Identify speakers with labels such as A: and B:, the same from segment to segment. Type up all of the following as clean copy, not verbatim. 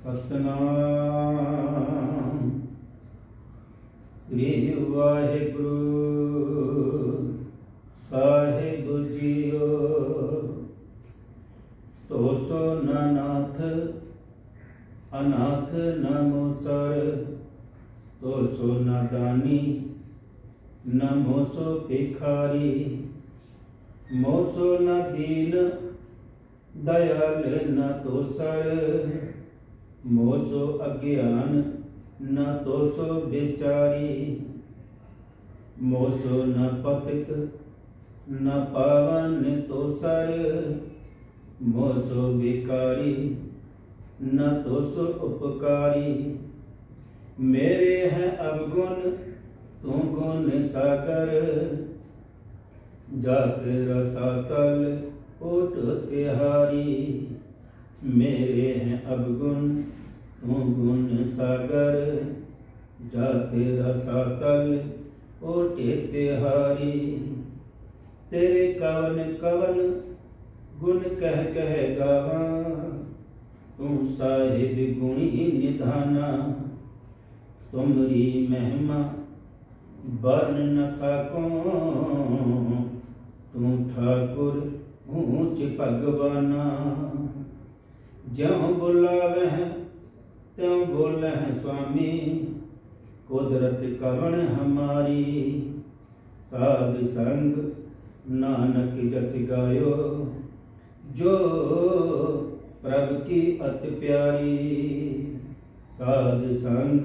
A: सतनाम श्री वाहिगुरु साहिब जीओ। तो सो नाथ अनाथ न मूसर, तो सो नादानी न मोसो भिखारी, मोसो न दीन दयाल न तो सर, मोसो अज्ञान न तो सो बेचारी, मोसो न पतित न पावन तो सर, मोसो भिखारी न तो सो उपकारी। मेरे हैं अवगुण तू गुण सागर, जात रसातल ओट तिहारी। मेरे हैं अवगुण तू गुण सागर, जात रसातल ओट तिहारी। तेरे कवन कवन गुण कह कह गावा, तू साहिब गुणी निधाना। तुमरी महिमा वर्ण न सको, तू ठाकुर ऊंच भगवाना। ज्यों बुलावे त्यों बोले स्वामी, कुदरत कवन हमारी। साध संग नानक जस गायो, जो प्रभु की अति प्यारी। साध संग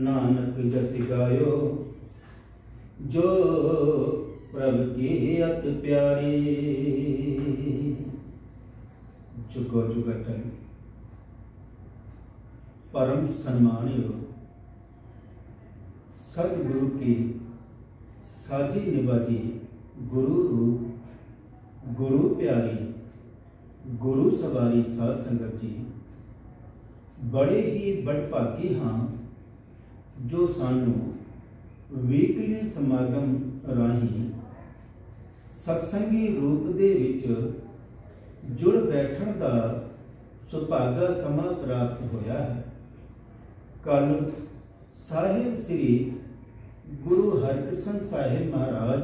A: नानक जस गायो, जो प्रभु की अति प्यारी। जुगो जुगटन परम सम्मानियो सदगुरु की साजी निभाजी, गुरु रूप गुरु प्यारी, गुरु सवारी साध संगत जी। बड़े ही बड़भागी हाँ जो सानू वीकली समागम राही सत्संगी रूप दे विच जुड़ बैठण दा सुभागा समा प्राप्त होया है। कल साहिब श्री गुरु हरकृष्ण साहिब महाराज,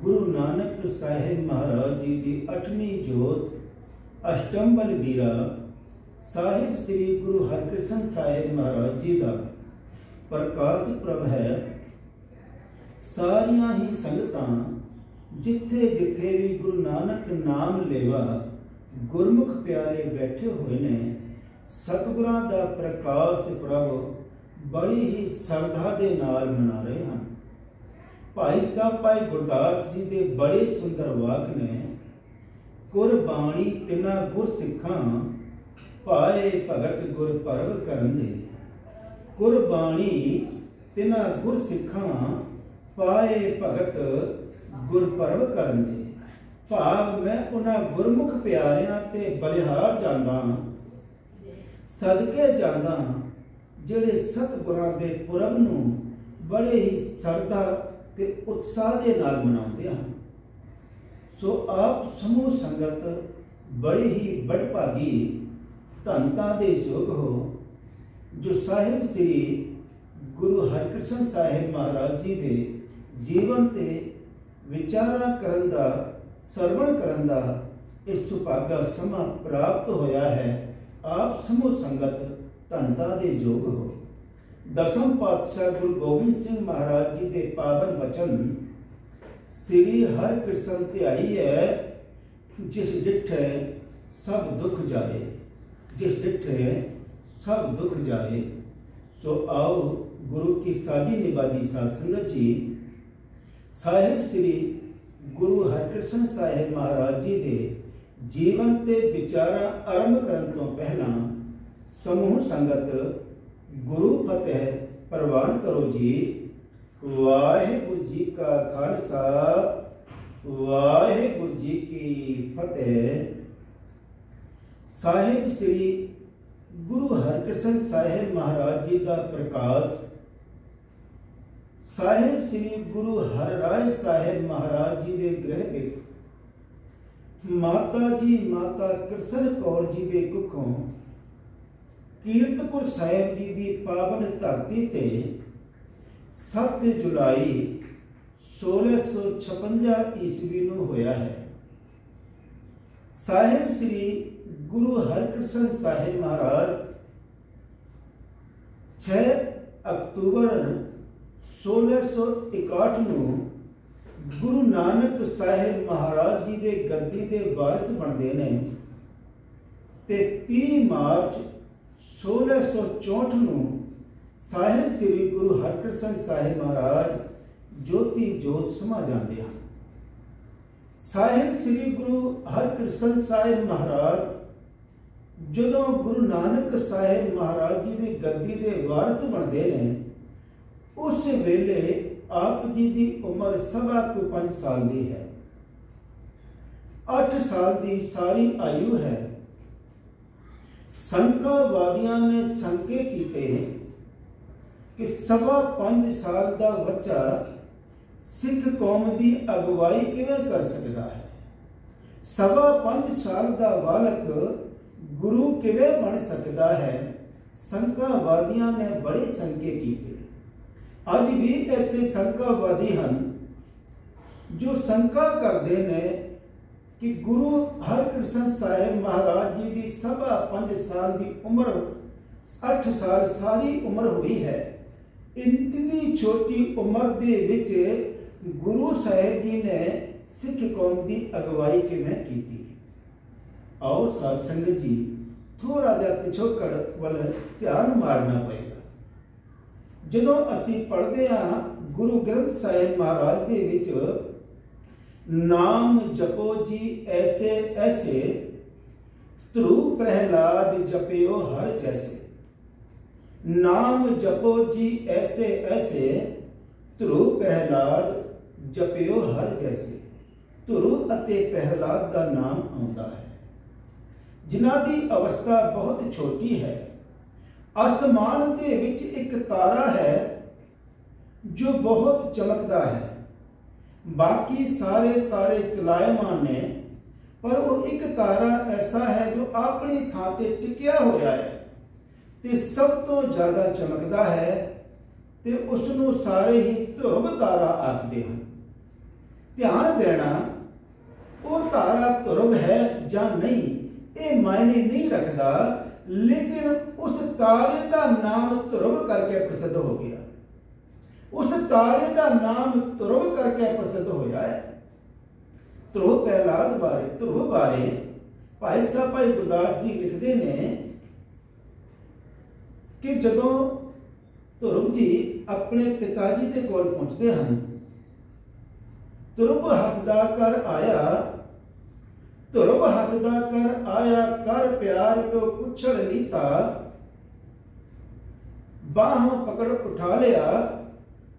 A: गुरु नानक साहिब महाराज जी की 8वीं जोत अष्टम बलबीरा साहिब श्री गुरु हरकृष्ण साहिब महाराज जी का प्रकाश प्रभ है। सारियां ही संगतां जिथे जिथे भी गुरु नानक नाम लेवा गुरमुख प्यारे बैठे हुए ने, सतगुरां दा प्रकाश प्रभ बड़ी ही श्रद्धा दे नाल मना रहे हैं। भाई साहब भाई गुरदास जी दे बड़े सुंदर वाक ने, कुरबाणी तिना गुर सिखां, पाए भगत गुर परव करन दे। कुरबाणी तिना गुर सिखां, पाए भगत गुर परव करन दे। भाव मैं उन्हां गुरमुख प्यारियां ते बलिहार जांदा, सदके जांदा जिहड़े सतगुरां दे पुरब नूं बड़े ही श्रद्धा ते उत्साह दे नाल मनाउंदे हन। सो आप समूह संगत बड़ी ही बड़भागी धनता दे योग हो, जो साहिब श्री गुरु हरकृष्ण साहिब महाराज जी दे जीवन ते विचारा करन दा, सरवण करन दा इस सुभागा समा प्राप्त होया है। आप समूह संगत धनता दे योग हो। दसम पातशाह गुरु गोबिंद सिंह महाराज जी दे पावन वचन श्री हरकृष्ण ध्याई है, जिस डिठे सब दुख जाए, जिस डिठे सब दुख जाए। सो आओ गुरु की साजी निभाजी साध संगत जी, साहिब श्री गुरु हरकृष्ण साहिब महाराज जी दे जीवन ते विचारा आरंभ करन तो पहला समूह संगत गुरु फतेह प्रवान करो जी। वाहिगुरु जी का खालसा, वाहिगुरु जी की फतेह। साहिब श्री गुरु हरकृष्ण साहिब महाराज जी का प्रकाश साहिब श्री गुरु हरराय साहिब महाराज जी के गृह विच माता जी माता कृष्ण कौर जी के कुखों ਕੀਰਤਪੁਰ ਸਾਹਿਬ ਜੀ ਦੀ ਪਾਵਨ ਧਰਤੀ ਤੇ 7 ਜੁਲਾਈ 1656 ਈਸਵੀ ਨੂੰ ਹੋਇਆ ਹੈ। ਸਾਹਿਬ ਸ੍ਰੀ ਗੁਰੂ ਹਰਕ੍ਰਿਸ਼ਨ ਸਾਹਿਬ ਮਹਾਰਾਜ 6 ਅਕਤੂਬਰ 1661 ਨੂੰ ਗੁਰੂ ਨਾਨਕ ਸਾਹਿਬ ਮਹਾਰਾਜ ਜੀ ਦੇ ਗੱਦੀ ਦੇ ਵਾਰਿਸ ਬਣਦੇ ਨੇ ਤੇ 30 ਮਾਰਚ 1664 ਨੂੰ ਸਾਹਿਬ ਸ੍ਰੀ ਗੁਰੂ ਹਰਕ੍ਰਿਸ਼ਨ ਸਾਹਿਬ ਮਹਾਰਾਜ ਜੋਤੀ ਜੋਤ ਸਮਾ ਜਾਂਦੇ ਹਨ। ਸਾਹਿਬ ਸ੍ਰੀ ਗੁਰੂ ਹਰਕ੍ਰਿਸ਼ਨ ਸਾਹਿਬ ਮਹਾਰਾਜ ਜਦੋਂ ਗੁਰੂ ਨਾਨਕ ਸਾਹਿਬ ਮਹਾਰਾਜ ਜੀ ਦੀ ਗੱਦੀ ਦੇ ਵਾਰਿਸ ਬਣਦੇ ਨੇ, ਉਸ ਵੇਲੇ ਆਪ ਜੀ ਦੀ ਉਮਰ 5.25 ਸਾਲ ਦੀ ਹੈ। 8 ਸਾਲ ਦੀ ਸਾਰੀ ਆਯੂ ਹੈ। ਸੰਕਾਵਾਦੀਆਂ ਨੇ ਸੰਕੇ ਕੀਤੇ ਕਿ 5.25 ਸਾਲ ਦਾ ਬੱਚਾ ਸਿੱਖ ਕੌਮ ਦੀ ਅਗਵਾਈ ਕਿਵੇਂ ਕਰ ਸਕਦਾ ਹੈ। 5.25 ਸਾਲ ਦਾ ਬਾਲਕ ਗੁਰੂ ਕਿਵੇਂ ਬਣ ਸਕਦਾ ਹੈ। ਸੰਕਾਵਾਦੀਆਂ ਨੇ ਬੜੇ ਸੰਕੇ ਕੀਤੇ। ਅੱਜ ਵੀ ਐਸੇ ਸੰਕਾਵਾਦੀ ਹਨ ਜੋ ਸੰਕਾ ਕਰਦੇ ਨੇ ਕਿ ਗੁਰੂ ਹਰਕ੍ਰਿਸ਼ਨ ਸਾਹਿਬ ਮਹਾਰਾਜ ਜੀ ਦੀ 5.25 ਸਾਲ ਦੀ ਉਮਰ 8 ਸਾਲ ਸਾਰੀ ਉਮਰ ਹੋਈ ਹੈ। ਇੰਨੀ ਛੋਟੀ ਉਮਰ ਦੇ ਵਿੱਚ ਗੁਰੂ ਸਾਹਿਬ ਜੀ ਨੇ ਸਿੱਖ ਕੌਮ ਦੀ ਅਗਵਾਈ ਕਿਵੇਂ ਕੀਤੀ। ਆਓ ਸਾਧ ਸੰਗਤ ਜੀ ਥੋੜਾ ਜਿਹਾ ਪਿਛੋਕੜ ਵੱਲ ਧਿਆਨ ਮਾਰਨਾ ਪਏਗਾ। ਜਦੋਂ ਅਸੀਂ ਪੜ੍ਹਦੇ ਹਾਂ ਗੁਰੂ ਗ੍ਰੰਥ ਸਾਹਿਬ ਮਹਾਰਾਜ ਦੇ ਵਿੱਚ ਨਾਮ ਜਪੋ ਜੀ ਐਸੇ ਐਸੇ ਧਰੂ ਪ੍ਰਹਿਲਾਦ ਜਪਿਓ ਹਰ ਜੈਸੇ। ਨਾਮ ਜਪੋ ਜੀ ਐਸੇ ਐਸੇ ਧਰੂ ਪ੍ਰਹਿਲਾਦ ਜਪਿਓ ਹਰ ਜੈਸੇ। ਧਰੂ ਅਤੇ ਪ੍ਰਹਿਲਾਦ ਦਾ ਨਾਮ ਆਉਂਦਾ ਹੈ, ਜਿਨ੍ਹਾਂ ਦੀ ਅਵਸਥਾ ਬਹੁਤ ਛੋਟੀ ਹੈ। ਅਸਮਾਨ ਦੇ ਵਿੱਚ ਇੱਕ ਤਾਰਾ ਹੈ ਜੋ ਬਹੁਤ ਚਮਕਦਾ ਹੈ। ਬਾਕੀ ਸਾਰੇ ਤਾਰੇ ਚਲਾਇਮਾਨ ਨੇ, ਪਰ ਉਹ ਇੱਕ ਤਾਰਾ ਐਸਾ ਹੈ ਜੋ ਆਪਣੀ ਥਾਂ ਤੇ ਟਿਕਿਆ ਹੋਇਆ ਹੈ ਤੇ ਸਭ ਤੋਂ ਜ਼ਿਆਦਾ ਚਮਕਦਾ ਹੈ ਤੇ ਉਸ ਨੂੰ ਸਾਰੇ ਹੀ ਧਰੁਵ ਤਾਰਾ ਆਖਦੇ ਹਨ। ਧਿਆਨ ਦੇਣਾ, ਉਹ ਤਾਰਾ ਧਰੁਵ ਹੈ ਜਾਂ ਨਹੀਂ ਇਹ ਮਾਇਨੇ ਨਹੀਂ ਰੱਖਦਾ, ਲੇਕਿਨ ਉਸ ਤਾਰੇ ਦਾ ਨਾਮ ਧਰੁਵ ਕਰਕੇ ਪ੍ਰਸਿੱਧ ਹੋ ਗਿਆ। ਉਸ ਤਾਰੇ ਦਾ ਨਾਮ ਧਰੁਵ ਕਰਕੇ ਪ੍ਰਸਿੱਧ ਹੋਇਆ ਹੈ। ਧਰੁਵ ਪ੍ਰਹਿਲਾਦ ਬਾਰੇ ਭਾਈ ਸਾਹਿਬ ਭਾਈ ਗੁਰਦਾਸ ਜੀ ਲਿਖਦੇ ਨੇ ਕਿ ਜਦੋਂ ਧਰੁਵ ਜੀ ਆਪਣੇ ਪਿਤਾ ਜੀ ਦੇ ਕੋਲ ਪਹੁੰਚਦੇ ਹਨ, ਧਰੁਵ ਹੱਸਦਾ ਕਰ ਆਇਆ, ਧਰੁਵ ਹੱਸਦਾ ਕਰ ਆਇਆ, ਕਰ ਪਿਆਰ ਪਿਓ ਕੁਛੜ ਲੀਤਾ, ਬਾਹਾਂ ਪਕੜ ਉਠਾ ਲਿਆ,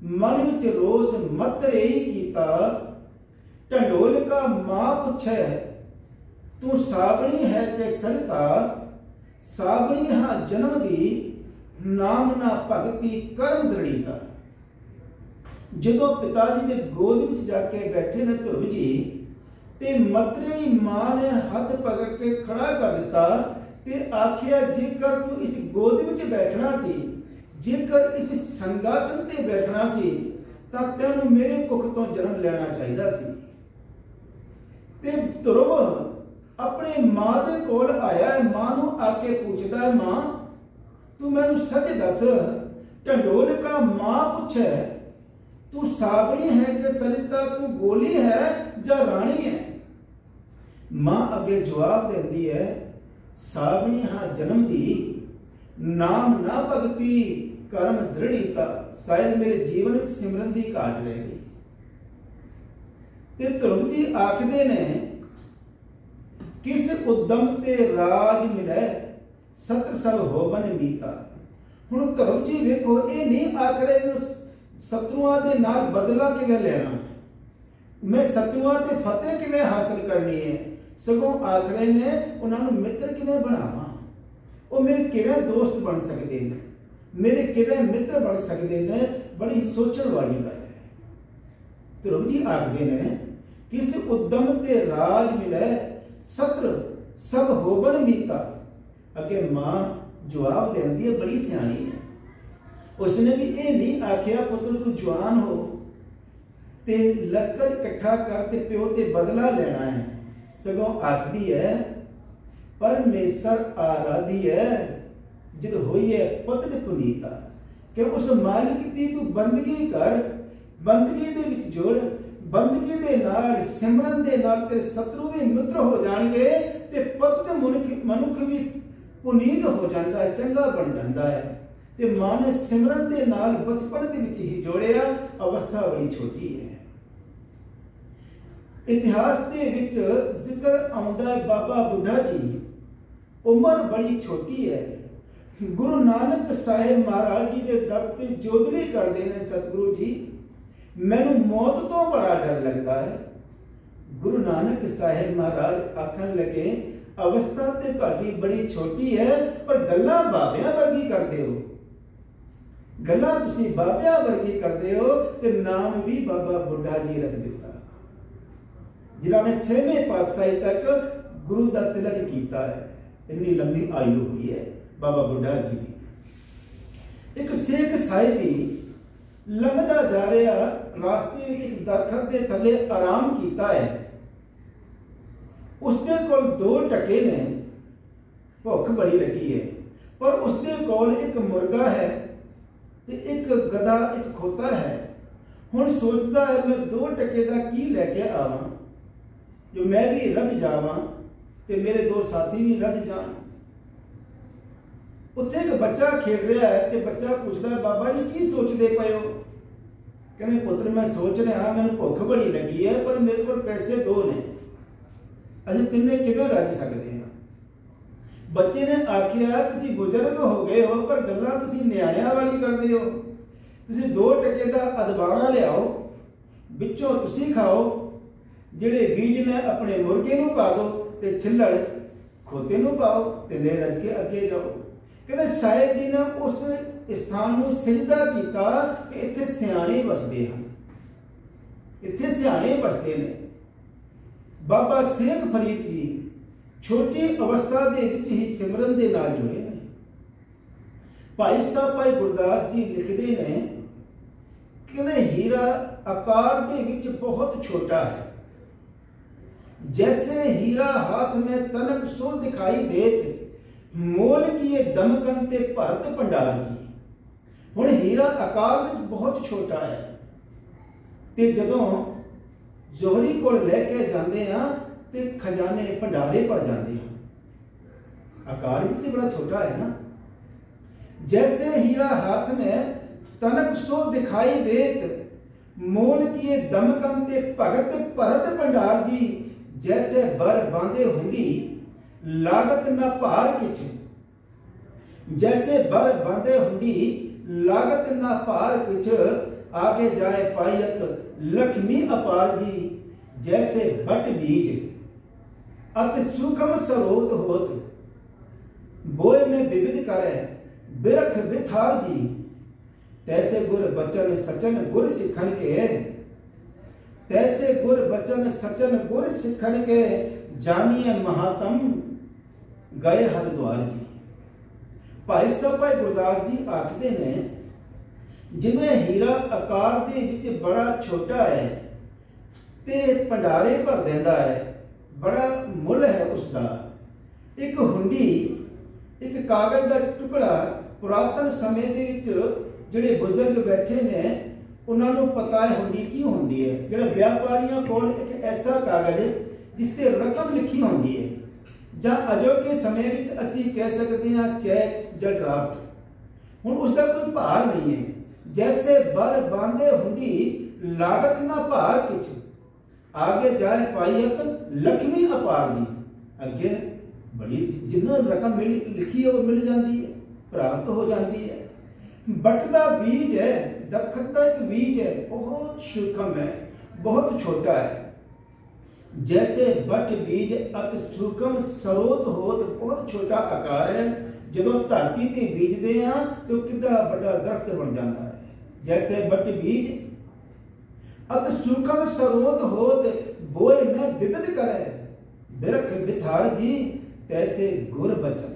A: ਮਨ ਵਿੱਚ ਰੋਸ ਮਤ ਰਹੀ ਕੀਤਾ, ਢੰਡੋਲਕਾ ਮਾਂ ਪੁੱਛੈ ਤੂੰ ਸਾਬਣੀ ਹੈ ਕਿ ਸਰਿਤਾ, ਸਾਬਣੀ ਹਾਂ ਜਨਮ ਦੀ ਨਾਮ ਨਾ ਭਗਤੀ ਕਰਮ ਦ੍ਰਿੜੀਤਾ। ਜਦੋਂ ਪਿਤਾ ਜੀ ਦੇ ਗੋਦ ਵਿੱਚ ਜਾ ਕੇ ਬੈਠੇ ਨੇ ਧਰੁਵ ਜੀ ਤੇ ਮਤਰੇਈ ਮਾਂ ਨੇ ਹੱਥ ਪਕੜ ਕੇ ਖੜਾ ਕਰ ਦਿੱਤਾ ਤੇ ਆਖਿਆ, ਜੇਕਰ ਤੂੰ ਇਸ ਗੋਦ ਵਿੱਚ ਬੈਠਣਾ ਸੀ, ਜੇਕਰ ਇਸ ਸੰਗਾਸਨ ਤੇ ਬੈਠਣਾ ਸੀ ਤਾਂ ਤੈਨੂੰ ਮੇਰੇ ਕੁੱਖ ਤੋਂ ਜਨਮ ਲੈਣਾ ਚਾਹੀਦਾ ਸੀ। ਤੇ ਧਰੁਵ ਆਪਣੀ ਮਾਂ ਦੇ ਕੋਲ ਆਇਆ, ਮਾਂ ਨੂੰ ਆ ਕੇ ਪੁੱਛਦਾ, ਮਾਂ ਤੂੰ ਮੈਨੂੰ ਸੱਚ ਦੱਸ, ਢੰਡੋਲਕਾ ਮਾਂ ਪੁੱਛੇ ਤੂੰ ਸਾਬਣੀ ਹੈ ਕਿ ਸਰਿਤਾ, ਤੂੰ ਗੋਲੀ ਹੈ ਜਾਂ ਰਾਣੀ ਹੈ। ਮਾਂ ਅੱਗੇ ਜਵਾਬ ਦਿੰਦੀ ਹੈ, ਸਾਬਣੀ ਹਾਂ ਜਨਮ ਦੀ, ਨਾਮ ਨਾ ਭਗਤੀ ਕਰਮ ਦ੍ਰਿੜੀਤਾ। ਸ਼ਾਇਦ ਮੇਰੇ ਜੀਵਨ ਵਿੱਚ ਸਿਮਰਨ ਦੀ ਘਾਟ ਰਹਿ ਗਈ। ਤੇ ਧਰੁਵ ਜੀ ਆਖਦੇ ਨੇ, ਕਿਸ ਉਦਮ ਤੇ ਰਾਜ ਮਿਲੇ ਸਤਰ ਸਭ ਹੋਵਨ ਮੀਤਾ। ਹੁਣ ਧਰੁਵ ਜੀ ਵੇਖੋ, ਇਹ ਨਹੀਂ ਆਖ ਰਹੇ ਸ਼ਤਰੂਆਂ ਦੇ ਨਾਲ ਬਦਲਾ ਕਿਵੇਂ ਲੈਣਾ, ਮੈਂ ਸ਼ਤਰੂਆਂ ਤੇ ਫਤਿਹ ਕਿਵੇਂ ਹਾਸਲ ਕਰਨੀ ਹੈ, ਸਗੋਂ ਆਖ ਰਹੇ ਨੇ ਉਹਨਾਂ ਨੂੰ ਮਿੱਤਰ ਕਿਵੇਂ ਬਣਾਵਾਂ, ਉਹ ਮੇਰੇ ਕਿਵੇਂ ਦੋਸਤ ਬਣ ਸਕਦੇ ਨੇ, ਮੇਰੇ ਕਿਵੇਂ ਮਿੱਤਰ ਬਣ ਸਕਦੇ ਨੇ। ਬੜੀ ਹੀ ਸੋਚਣ ਵਾਲੀ ਗੱਲ ਹੈ। ਧਰੁਵ ਜੀ ਆਖਦੇ ਨੇ, ਕਿਸ ਉਦਮ ਤੇ ਰਾਜ ਮਿਲੇ ਸਤਰ ਸਭ ਹੋਵਨ ਮੀਤਾ। ਅੱਗੇ ਮਾਂ जवाब देती है, बड़ी सियाणी है। उसने भी ये नहीं आख्या पुत्र तू जवान हो ते लश्कर इकट्ठा करते प्यो ते बदला लेना है, सगों आखदी है परमेश्वर आराधी है जद होई है पुत ते पुनीता। कि उस मालिक की तू बंदगी कर, बंदगी दे विच जोड़, बंदगी दे नाल सिमरन दे नाल तेरे शत्रु भी मित्र हो जाएंगे ते पुत ते मनुख भी पुनीत हो जाता है, चंगा बन जाता है। ते मां ने सिमरन दे नाल बचपन दे विच ही जोड़िया, अवस्था बड़ी छोटी है। इतिहास दे विच जिक्र आउंदा है बाबा बुढ़ा जी, उम्र बड़ी छोटी है। गुरु नानक साहिब महाराज जी के दर ते जोदरी करते हैं सतगुरु जी, मैनू मौत तो बड़ा डर लगता है। गुरु नानक साहिब महाराज आखन लगे अवस्था ते तुहाडी बड़ी छोटी है पर गल्लां बाबियां वर्गी करते हो, गल्लां तुसीं बाबियां वर्गी करते हो। ते नाम भी बाबा बुढ़ा जी रख दिता, जिन्होंने 6वें पातशाही तक गुरु का तिलक किया है। इतनी लंबी आयु हुई है बाबा बुढ़ा जी की। एक सिख साहिबी लंघदा जा रहा, रास्ते में एक दरखत के थले आराम किया है। उसके कोल 2 टके ने, भुख बड़ी लगी है, पर उसके कोल एक मुर्गा है ते एक गधा, एक खोता है। हुण सोचता है मैं 2 टके का की लैके आवां जो मैं भी रज जावां ते मेरे 2 साथी भी रज जान। उत्थे एक बच्चा खेल रहा है ते बच्चा पूछता है बाबा जी की सोचते पे हो? कहने पुत्र मैं सोच रहा मैंने भुख बड़ी लगी है पर मेरे को पैसे 2 ने, असीं तिन्ने किवें रज सकते हैं? बच्चे ने आखिया तुसीं बुजुर्ग हो गए हो पर गल्लां तुसीं नियाणियां वाली करदे हो। तुसीं 2 टके का अदबाना लियाओ, विचों तुसीं खाओ, जिहड़े बीज ने अपने मुर्गे नूं पा दो ते छिल्लड़ खोते नूं पाओ ते ले रज के अगे जाओ। कहते साहिब जी ने उस स्थान नूं सिजदा कीता कि इत्थे सियाणे वसदे हन, इत्थे सियाणे वसदे ने। बाबा शेख फरीद जी छोटी अवस्था दे विच ही सिमरन दे नाल जुड़े ने। भाई साहब भाई गुरदास जी लिखते ने कि हीरा आकार दे विच बहुत छोटा है, जैसे हीरा हाथ में तनक सो दिखाई देत, मोल किए दमकन ते भरत भंडार जी। हुण हीरा आकार विच बहुत छोटा है ते जदों जोहरी कोल लैके जाते हैं तो खजाने भंडारे भर जाते हैं। आकार भी तो बड़ा छोटा है ना। जैसे हीरा हाथ में तनक सो दिखाई देत, मोल किए दमकन ते भगत भरत भंडार जी। जैसे बर बांधे हुंडी लागत न भार किछ, जैसे बर बांधे हुंडी लागत न भार किछ, आगे जाए पायत लक्ष्मी अपार जी। जैसे बट बीज अति सूक्ष्म स्रोत होत, बोए में विविध करे बिरख बिथार जी। तैसे गुर बचन सचन गुर सिखन के, तैसे गुर बचन सचन गुर सिखन के, जानिए महात्म गए हरिद्वार जी। भाई साहब भाई गुरदास जी आखते ने जिवें हीरा आकार दे विच बड़ा छोटा है ते भंडारे भर देंदा है, बड़ा मुल है उसका। एक हुंडी, एक कागज का टुकड़ा, पुरातन समय दे विच जिहड़े बुजुर्ग बैठे ने उन्होंने पता है हुंडी की होंदी है। जिहड़े व्यापारियों कोल एक ऐसा कागज जिस ते रकम लिखी होंदी है, जां अजोके समय विच असीं कह सकते हैं चैक जां ड्राफ्ट। हुण उसका कोई भार नहीं है। जैसे बर बांधे हुंडी लागत ना भार किछ, आगे जाए पाइयत लक्ष्मी अपार दी। अगे बड़ी जिन्ना रकम लिखी है वो मिल जाती है, प्राप्त हो जाती है। बट का बीज है, दरखत का एक बीज है, बहुत सूक्ष्म है, बहुत छोटा है। जैसे बट बीज अति सूक्ष्म स्रोत होत, बहुत छोटा आकार है। जब धरती ते बीजते हैं तो कितना बड़ा दरख्त बन जाता है। जैसे बट बीज अति सूक्ष्म स्रोत होत, बोए में विविध करे बिरख बिथार जी। तैसे गुर बचन,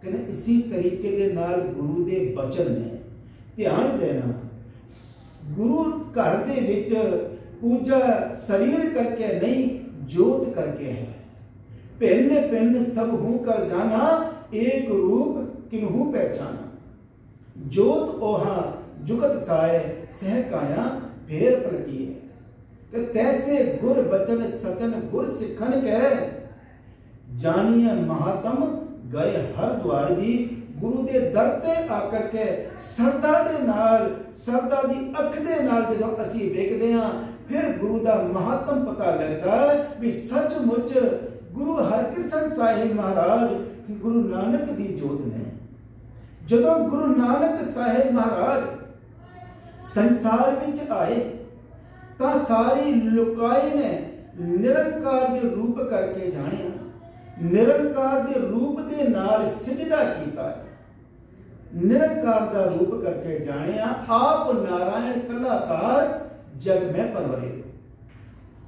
A: कहते इसी तरीके दे नाल गुरु दे बचन ने ध्यान देना। गुरु घर दे विच पूजा शरीर करके नहीं जोत करके है। भिन्न भिन्न सब हूँ कर जाना, एक रूप किन्हू पहचाना। जोत ओहा जुगत साए सहकाया फेर पलटी है। कि तैसे गुर बचन सचन गुर सिखन के जानिए महात्म गए हर द्वार जी। गुरु दे दर ते आकर के सरदा दे नाल, सरदा दी अख दे नाल जदों असीं वेखदे हां, फिर गुरु दा महात्म पता लगदा है भी सचमुच गुरु हरकृष्ण साहिब महाराज गुरु नानक दी जोत ने। जदों गुरु नानक साहिब महाराज संसार विच आए तां सारी लुकाई ने निरंकार दे रूप करके जानिया, निरंकार दे रूप दे नाल सिजदा कीता है। निरंकार दा रूप करके जानिया, आप नारायण कलाकार जग में परवरे।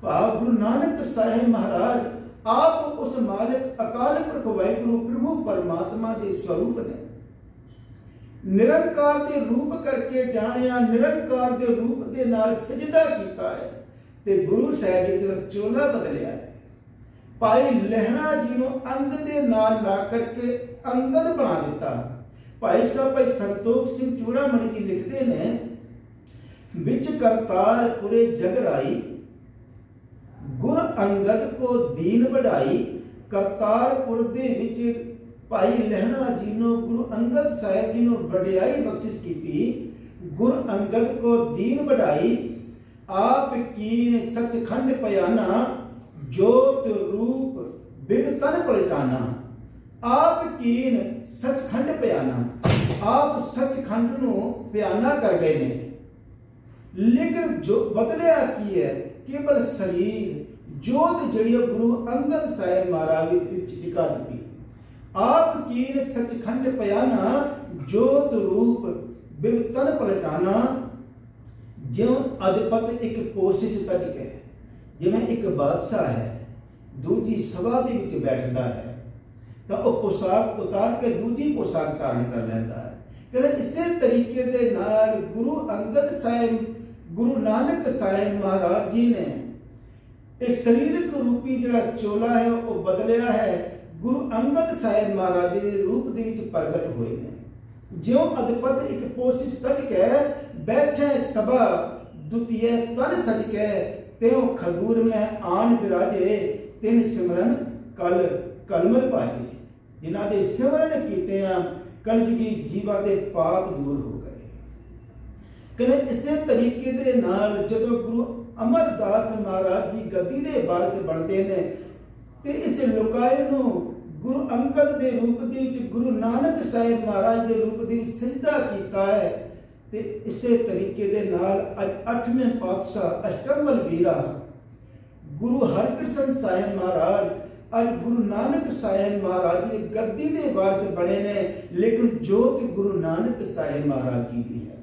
A: भाव गुरु नानक साहिब महाराज आप उस मालिक अकाल पुरख वाहिगुरु प्रभु परमात्मा दे स्वरूप ने। निरंकार दे रूप करके जानिया, निरंकार दे रूप दे नाल सजदा कीता है। ते गुरु साहिब जी दा चोला बदलिया है। भाई लहणा जी नूं अंग दे नाल ला करके अंगद बना दिता। भाई साहब भाई संतोख सिंह चूड़ामणि जी लिखते ने, बिच करतार पुरे जगराई गुर अंगद को दीन बढ़ाई। करतारपुर दे विच भाई लहणा जी ने गुरु अंगद साहिब जी ने वडियाई बख्शिश की। गुर अंगद को दीन बढ़ाई आप कीन सचखंड पयाना। जोत रूप बिन तन पलटाना। आप कीन सचखंड पयाना, आप सचखंड नू पयाना कर गए ने। लेकिन जो बदलिया की है केवल शरीर। जोत जड़ी गुरु अंगद साहिब महाराज विच टिका दी। आप कीन सचखंड पयाना। जोत रूप बिन तन पलटाना। ज्यों अधिपत एक पोशिश तज के, जिवें एक बादशाह है दूजी सभा दे विच बैठदा है तो वह पोशाक उतार के दूजी पोशाक धारण कर लेता है। कहते इसे तरीके दे नाल गुरु अंगद साहिब गुरु नानक साहिब महाराज जी ने इस शरीरक रूपी जिहड़ा चोला है वह बदलिया है। गुरु अंगद साहिब महाराज के रूप दे विच प्रगट होए ने। ज्यों अधिपत एक पोशिश तज के बैठे सभा द्वितीय तन सज के, त्यों खगूर में आन बिराजे। तिन सिमरन कल कलमल भाजे। जिन्हां दे सिमरन कीते कलयुगी जीवा दे पाप दूर हो गए। कहते इसे तरीके दे नाल जदों गुरु अमरदास महाराज जी गद्दी दे वारिस बनते ने ते इस लुकाए नूं गुरु अंगद दे रूप दे विच गुरु नानक साहिब महाराज दे रूप दे सजदा कीता है। ते इसे तरीके दे नाल अज 8वें पातशाह अष्टम बलबीरा गुरु हरकृष्ण साहिब महाराज अज गुरु नानक साहिब महाराज जी गद्दी दे वारिस बने ने। लेकिन जोत गुरु नानक साहिब महाराज जी की है।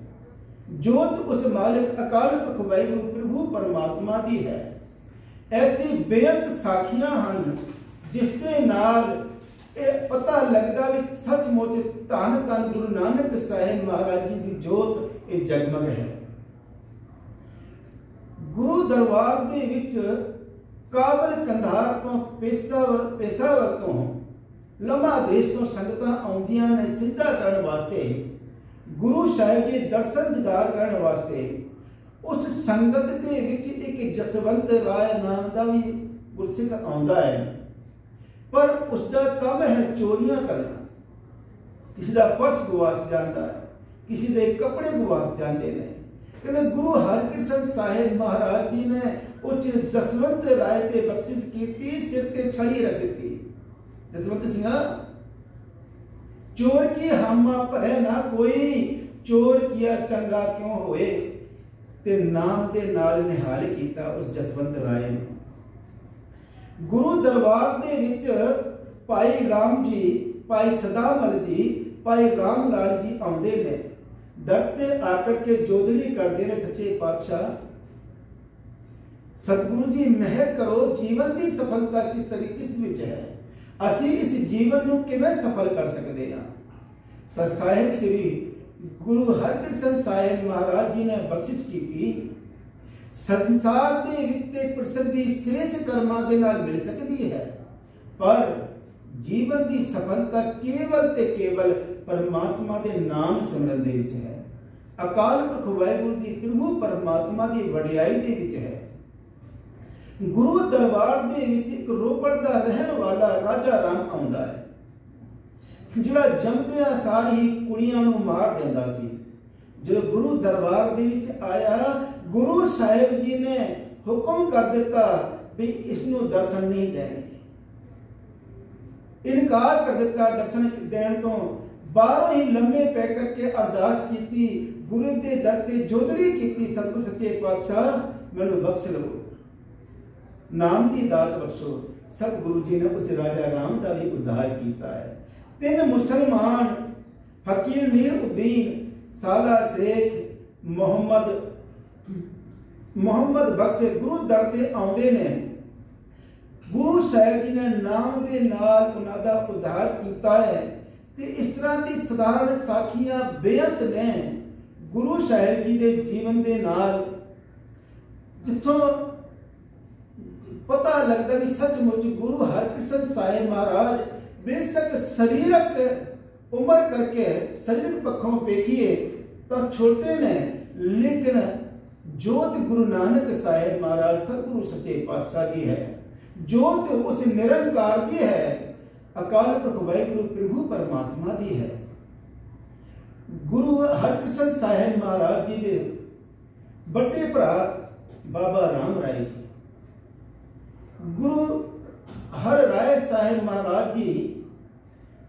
A: जोत उस मालिक अकाल पुरख वाहिगुरु प्रभु परमात्मा दी है। ऐसी बेअंत साखियां हैं जिसके नाल पता लगता भी सचमुच धन धन गुरु नानक साहिब महाराज जी की जोत ये जगमग है। गुरु दरबार दे विच काबल कंधार तो पेशावर तो लम्हा देश तो संगतां आउंदियां ने सिद्धा करने वास्ते, गुरु साहिब जी दर्शन दीदार करने वास्ते। उस संगत दे विच एक जसवंत राय नाम का भी गुरसिख आउंदा है, पर उसका काम है चोरियां करना। किसी का पर्स गुआच जाता है, किसी के कपड़े गुआच जाते हैं। कहते गुरु हरकृष्ण साहिब महाराज जी ने उस जसवंत राय के बख्शिश की, सिर ते छड़ी रख दी। जसवंत सिंह चोर की हामा भरे ना कोई, चोर किया चंगा क्यों होए। ते नाम दे नाल निहाल कीता उस जसवंत राय ने। गुरु दरबार दे विच भाई राम जी, भाई सदामल जी, भाई राम लाल जी आउंदे ने। दरते आकर के जोदड़ी करते ने सच्चे पातशाह। सतगुरु जी मेहर करो, जीवन की सफलता किस तरीके विच है। ਅਸੀਂ ਇਸ ਜੀਵਨ ਨੂੰ ਕਿਵੇਂ ਸਫਲ ਕਰ ਸਕਦੇ ਹਾਂ। ਤਾਂ ਸਾਹਿਬ ਸ੍ਰੀ ਗੁਰੂ ਹਰਕ੍ਰਿਸ਼ਨ ਸਾਹਿਬ ਮਹਾਰਾਜ ਜੀ ਨੇ ਬਖਸ਼ਿਸ਼ ਕੀਤੀ, ਸੰਸਾਰ ਦੇ ਵਿੱਚ ਪ੍ਰਸਿੱਧੀ ਸ੍ਰੇਸ਼ਟ ਕਰਮਾਂ ਦੇ ਨਾਲ ਮਿਲ ਸਕਦੀ ਹੈ, ਪਰ ਜੀਵਨ ਦੀ ਸਫਲਤਾ ਕੇਵਲ ਤੇ ਕੇਵਲ ਪਰਮਾਤਮਾ ਦੇ ਨਾਮ ਸਿਮਰਨ ਦੇ ਵਿੱਚ ਹੈ। ਅਕਾਲ ਪੁਰਖ ਵਾਹਿਗੁਰੂ ਦੀ ਪ੍ਰਭੂ ਪਰਮਾਤਮਾ ਦੀ ਵਡਿਆਈ ਦੇ ਵਿੱਚ ਹੈ। ਗੁਰੂ ਦਰਬਾਰ ਦੇ ਵਿੱਚ ਇੱਕ ਰੋਪੜ ਦਾ ਰਹਿਣ ਵਾਲਾ ਰਾਜਾ ਰਾਮ ਆਉਂਦਾ ਹੈ, ਜਿਹੜਾ ਜੰਮਦਿਆਂ ਸਾਰ ਹੀ ਕੁੜੀਆਂ ਨੂੰ ਮਾਰ ਦਿੰਦਾ ਸੀ। ਜਦੋਂ ਗੁਰੂ ਦਰਬਾਰ ਦੇ ਵਿੱਚ ਆਇਆ, ਗੁਰੂ ਸਾਹਿਬ ਜੀ ਨੇ ਹੁਕਮ ਕਰ ਦਿੱਤਾ ਵੀ ਇਸ ਨੂੰ ਦਰਸ਼ਨ ਨਹੀਂ ਦੇਣੇ, ਇਨਕਾਰ ਕਰ ਦਿੱਤਾ ਦਰਸ਼ਨ ਦੇਣ ਤੋਂ। ਬਾਹਰੋਂ ਹੀ ਲੰਮੇ ਪੈ ਕਰਕੇ ਅਰਦਾਸ ਕੀਤੀ, ਗੁਰੂ ਦੇ ਦਰ ਤੇ ਜੋਦੜੀ ਕੀਤੀ, ਸਤਿਗੁਰ ਸੱਚੇ ਪਾਤਸ਼ਾਹ ਮੈਨੂੰ ਬਖਸ਼ ਲਵੋ, ਨਾਮ ਦੀ ਦਾਤ ਬਖਸ਼ੋ। ਸਤਿਗੁਰੂ ਜੀ ਨੇ ਉਸ ਰਾਜਾ ਰਾਮ ਦਾ ਵੀ ਉद्धार ਕੀਤਾ ਹੈ। 3 ਮੁਸਲਮਾਨ ਫਕੀਰ ਨੀਰ ਉਦੀਨ, ਸਾਲਾ ਸ਼ੇਖ ਮੁਹੰਮਦ ਬਖਸ਼ ਗੁਰੂ ਦਰ ਤੇ ਆਉਂਦੇ ਨੇ। ਗੁਰੂ ਸਾਹਿਬ ਜੀ ਨੇ ਨਾਮ ਦੇ ਨਾਲ ਉਹਨਾਂ ਦਾ ਉद्धार ਕੀਤਾ ਹੈ। ਤੇ ਇਸ ਤਰ੍ਹਾਂ ਦੀ ਸਧਾਰਨ ਸਾਖੀਆਂ ਬੇਅੰਤ ਨੇ ਗੁਰੂ ਸਾਹਿਬ ਜੀ ਦੇ ਜੀਵਨ ਦੇ ਨਾਲ, ਜਿੱਥੋਂ ਪਤਾ ਲੱਗਦਾ ਵੀ ਸੱਚਮੁੱਚ ਗੁਰੂ ਹਰਕ੍ਰਿਸ਼ਨ ਸਾਹਿਬ ਮਹਾਰਾਜ ਬੇਸ਼ੱਕ ਸਰੀਰਕ ਉਮਰ ਕਰਕੇ ਸਰੀਰਕ ਪੱਖੋਂ ਵੇਖੀਏ ਤਾਂ ਛੋਟੇ ਨੇ, ਲੇਕਿਨ ਜੋਤ ਗੁਰੂ ਨਾਨਕ ਸਾਹਿਬ ਮਹਾਰਾਜ ਸਤਿਗੁਰੂ ਸੱਚੇ ਪਾਤਸ਼ਾਹ ਜੀ ਹੈ। ਜੋਤ ਉਸ ਨਿਰੰਕਾਰ ਦੀ ਹੈ, ਅਕਾਲ ਪੁਰਖ ਵਾਹਿਗੁਰੂ ਪ੍ਰਭੂ ਪਰਮਾਤਮਾ ਦੀ ਹੈ। ਗੁਰੂ ਹਰਕ੍ਰਿਸ਼ਨ ਸਾਹਿਬ ਮਹਾਰਾਜ ਜੀ ਦੇ ਵੱਡੇ ਭਰਾ ਬਾਬਾ ਰਾਮ ਰਾਏ ਜੀ, ਗੁਰੂ ਹਰ ਰਾਏ ਸਾਹਿਬ ਮਹਾਰਾਜ ਜੀ,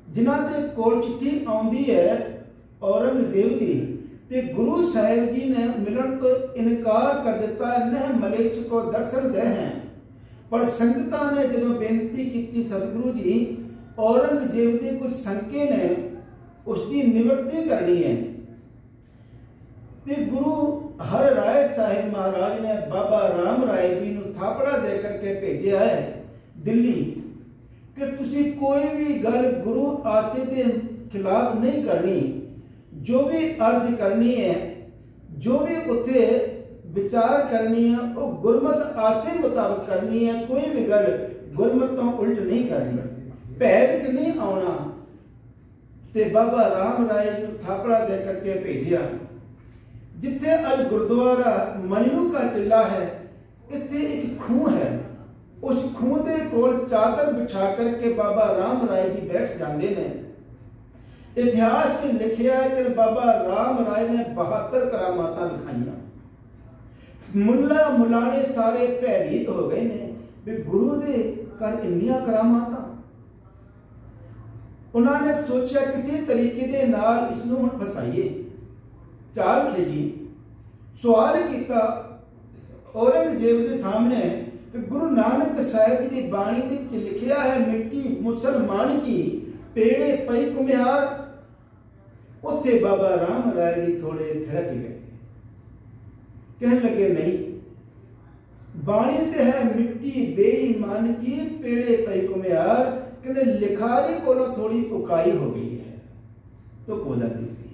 A: ਜਿਨ੍ਹਾਂ ਦੇ ਕੋਲ ਚਿੱਠੀ ਆਉਂਦੀ ਹੈ ਔਰੰਗਜ਼ੇਬ ਦੀ, ਤੇ ਗੁਰੂ ਸਾਹਿਬ ਜੀ ਨੇ ਮਿਲਣ ਤੋਂ ਇਨਕਾਰ ਕਰ ਦਿੱਤਾ, ਨਹ ਮਲੇਛ ਕੋ ਦਰਸ਼ਨ ਦੇ ਹੈ। ਪਰ ਸੰਗਤਾਂ ਨੇ ਜਦੋਂ ਬੇਨਤੀ ਕੀਤੀ, ਸਤਿਗੁਰੂ ਜੀ ਔਰੰਗਜ਼ੇਬ ਦੇ ਕੁਝ ਸੰਕੇ ਨੇ, ਉਸ ਦੀ ਨਿਵਰਤੀ ਕਰਨੀ ਹੈ। ਤੇ ਗੁਰੂ ਹਰ ਰਾਏ ਸਾਹਿਬ ਮਹਾਰਾਜ ਨੇ ਬਾਬਾ ਰਾਮ ਰਾਏ ਜੀ ਨੂੰ ਥਾਪੜਾ ਦੇ ਕਰਕੇ ਭੇਜਿਆ ਹੈ ਦਿੱਲੀ, ਕਿ ਤੁਸੀਂ ਕੋਈ ਵੀ ਗੱਲ ਗੁਰੂ ਆਸੇ ਦੇ ਖਿਲਾਫ ਨਹੀਂ ਕਰਨੀ, ਜੋ ਵੀ ਅਰਜ਼ ਕਰਨੀ ਹੈ, ਜੋ ਵੀ ਉੱਥੇ ਵਿਚਾਰ ਕਰਨੀ ਹੈ, ਉਹ ਗੁਰਮਤ ਆਸੇ ਮੁਤਾਬਕ ਕਰਨੀ ਹੈ। ਕੋਈ ਵੀ ਗੱਲ ਗੁਰਮਤ ਤੋਂ ਉਲਟ ਨਹੀਂ ਕਰਨੀ, ਭੈ ਵਿੱਚ ਨਹੀਂ ਆਉਣਾ। ਤੇ ਬਾਬਾ ਰਾਮ ਰਾਏ ਜੀ ਨੂੰ ਥਾਪੜਾ ਦੇ ਕਰਕੇ ਭੇਜਿਆ। ਜਿੱਥੇ ਅੱਜ ਗੁਰਦੁਆਰਾ ਮਨੀਰੂ ਕਾ ਟਿੱਲਾ ਹੈ, ਇੱਥੇ ਇੱਕ ਖੂਹ ਹੈ, ਉਸ ਖੂਹ ਦੇ ਕੋਲ ਚਾਦਰ ਵਿਛਾ ਕਰਕੇ ਬਾਬਾ ਰਾਮ ਰਾਏ ਜੀ ਬੈਠ ਜਾਂਦੇ ਨੇ। ਇਤਿਹਾਸ 'ਚ ਲਿਖਿਆ ਹੈ ਕਿ ਬਾਬਾ ਰਾਮ ਰਾਏ ਨੇ 72 ਕਰਾਮਾਤਾਂ ਦਿਖਾਈਆਂ। ਮੁੱਲਾ ਮੁਲਾਣੇ ਸਾਰੇ ਭੈਭੀਤ ਹੋ ਗਏ ਨੇ ਵੀ ਗੁਰੂ ਦੇ ਘਰ ਇੰਨੀਆਂ ਕਰਾਮਾਤਾਂ। ਉਹਨਾਂ ਨੇ ਸੋਚਿਆ ਕਿਸੇ ਤਰੀਕੇ ਦੇ ਨਾਲ ਇਸ ਨੂੰ ਹੁਣ ਫਸਾਈਏ, ਚਾਲ ਖੇਡੀ, ਸਵਾਲ ਕੀਤਾ ਔਰੰਗਜ਼ੇਬ ਦੇ ਸਾਹਮਣੇ ਕਿ ਗੁਰੂ ਨਾਨਕ ਸਾਹਿਬ ਜੀ ਦੀ ਬਾਣੀ ਦੇ ਵਿੱਚ ਲਿਖਿਆ ਹੈ, ਮਿੱਟੀ ਮੁਸਲਮਾਨ ਕੀ ਪੇੜੇ ਪਈ ਕੁਮਿਹਾਰ। ਉੱਥੇ ਬਾਬਾ ਰਾਮ ਰਾਏ ਜੀ ਥੋੜੇ ਥਿੜਕ ਗਏ, ਕਹਿਣ ਲੱਗੇ ਨਹੀਂ, ਬਾਣੀ ਤੇ ਹੈ ਮਿੱਟੀ ਬੇਈਮਾਨ ਕੀ ਪੇੜੇ ਪਈ ਕੁਮਿਹਾਰ। ਕਹਿੰਦੇ ਲਿਖਾਰੀ ਕੋਲੋਂ ਥੋੜੀ ਉਕਾਈ ਹੋ ਗਈ ਹੈ ਤਾਂ ਕੋਲਾ ਦਿੱਤੀ।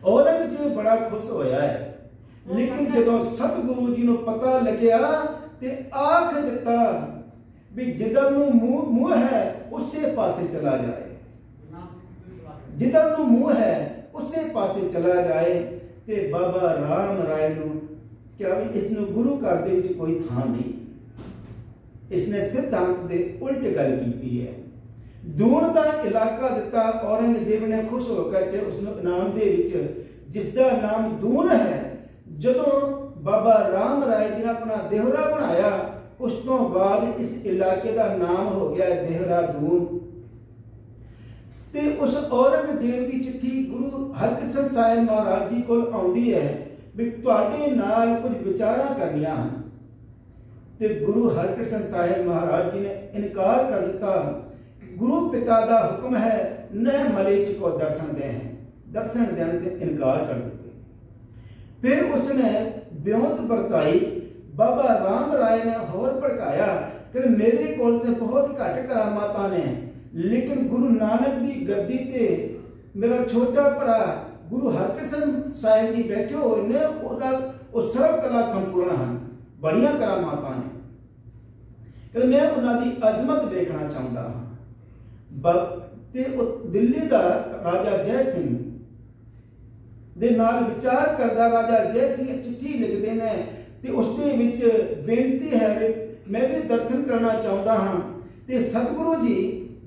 A: ਔਰੰਗਜ਼ੇਬ ਬੜਾ ਖੁਸ਼ ਹੋਇਆ ਹੈ, ਲੇਕਿਨ ਜਦੋਂ ਸਤਿਗੁਰੂ ਜੀ ਨੂੰ ਪਤਾ ਲੱਗਿਆ ਤੇ ਆਖ ਦਿੱਤਾ ਵੀ ਜਿੱਧਰ ਨੂੰ ਮੂੰਹ ਹੈ ਉਸੇ ਪਾਸੇ ਚਲਾ ਜਾਏ, ਜਿੱਧਰ ਨੂੰ ਮੂੰਹ ਹੈ ਉਸੇ ਪਾਸੇ ਚਲਾ ਜਾਏ। ਤੇ ਬਾਬਾ ਰਾਮ ਰਾਏ ਨੂੰ ਕਿਹਾ ਵੀ ਇਸ ਨੂੰ ਗੁਰੂ ਘਰ ਦੇ ਵਿੱਚ ਕੋਈ ਥਾਂ ਨਹੀਂ। ਇਸਨੇ ਸਿਧਾਂਤ ਦੇ ਉਲਟ ਗੱਲ ਕੀਤੀ ਹੈ। ਦੂਣ ਦਾ ਇਲਾਕਾ ਦਿੱਤਾ ਔਰੰਗਜ਼ੇਬ ਨੇ, ਖੁਸ਼ ਹੋ ਕਰਕੇ ਉਸ ਨੂੰ ਇਨਾਮ ਦੇ ਵਿੱਚ, ਜਿਸ ਦਾ ਨਾਮ ਦੂਣ ਹੈ। ਜਦੋਂ ਬਾਬਾ ਰਾਮ ਰਾਏ ਜੀ ਨੇ ਆਪਣਾ ਦੇਹਰਾ ਬਣਾਇਆ, ਉਸ ਤੋਂ ਬਾਅਦ ਇਸ ਇਲਾਕੇ ਦਾ ਨਾਮ ਹੋ ਗਿਆ ਦੇਹਰਾਦੂਨ। ਤੇ ਉਸ ਔਰੰਗਜ਼ੇਬ ਦੀ ਚਿੱਠੀ ਗੁਰੂ ਹਰਕ੍ਰਿਸ਼ਨ ਸਾਹਿਬ ਮਹਾਰਾਜ ਜੀ ਕੋਲ ਆਉਂਦੀ ਹੈ ਵੀ ਤੁਹਾਡੇ ਨਾਲ ਕੁਝ ਵਿਚਾਰਾਂ ਕਰਨੀਆਂ ਹਨ। ਤੇ ਗੁਰੂ ਹਰਕ੍ਰਿਸ਼ਨ ਸਾਹਿਬ ਮਹਾਰਾਜ ਜੀ ਨੇ ਇਨਕਾਰ ਕਰ ਦਿੱਤਾ। ਗੁਰੂ ਪਿਤਾ ਦਾ ਹੁਕਮ ਹੈ, ਨਹ ਮਲੇਛ ਕੋ ਦਰਸ਼ਨ ਦੇ ਹੈ, ਦਰਸ਼ਨ ਦੇਣ ਤੇ ਇਨਕਾਰ ਕਰ ਦਿੱਤੇ। ਫਿਰ ਉਸਨੇ ਬਿਉਂਤ ਵਰਤਾਈ। ਬਾਬਾ ਰਾਮ ਰਾਏ ਨੇ ਹੋਰ ਭੜਕਾਇਆ कि मेरे कोल ते बहुत घट करामातां ने, लेकिन गुरु नानक की गद्दी ते मेरा छोटा भरा गुरु हरकृष्ण साहिब जी बैठे हुए ने, वो सर्व कला संपूर्ण हैं, बड़िया करामातां ने। कि मैं उन्होंने अजमत देखना चाहता हाँ। ते दिल्ली का राजा जय सिंह दे नाल विचार करदा राजा जय सिंह चिट्ठी लिखते हैं, तो उसके विच बेनती है मैं भी दर्शन करना चाहता हाँ, तो सतगुरु जी